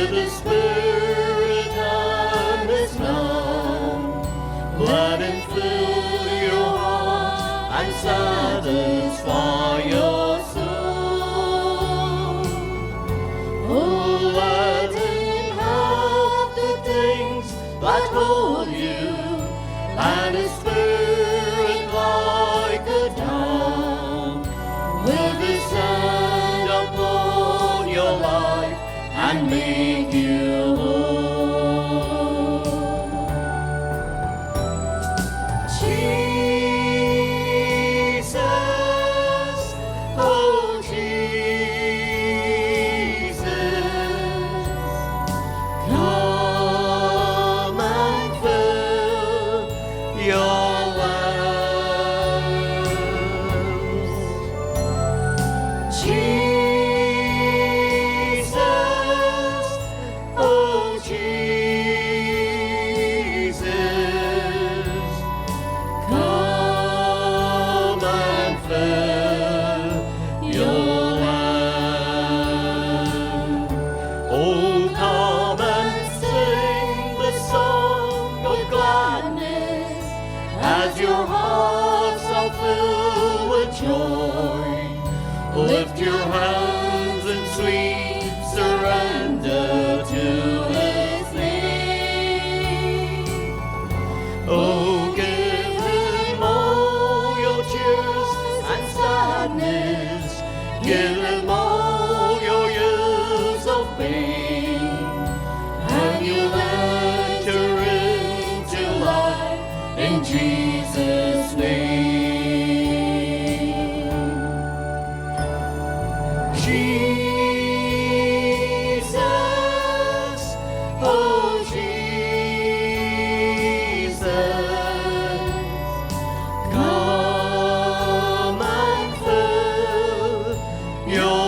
where the Spirit and His love, let Him fill your heart and satisfy your soul. Oh, let Him have the things that hold you, and His Spirit like a dove will descend upon your life and make you whole. Jesus, oh Jesus, come and fill your lamps. Jesus, oh Jesus, come and fill your lamp. Oh, come and sing the song of gladness as your hearts are filled with joy. Lift your hands in sweet surrender to His name. Oh, give Him all your tears and sadness. Give Him all your years of pain, and you'll enter into life in Jesus' name. Jesus, oh Jesus, come and fill your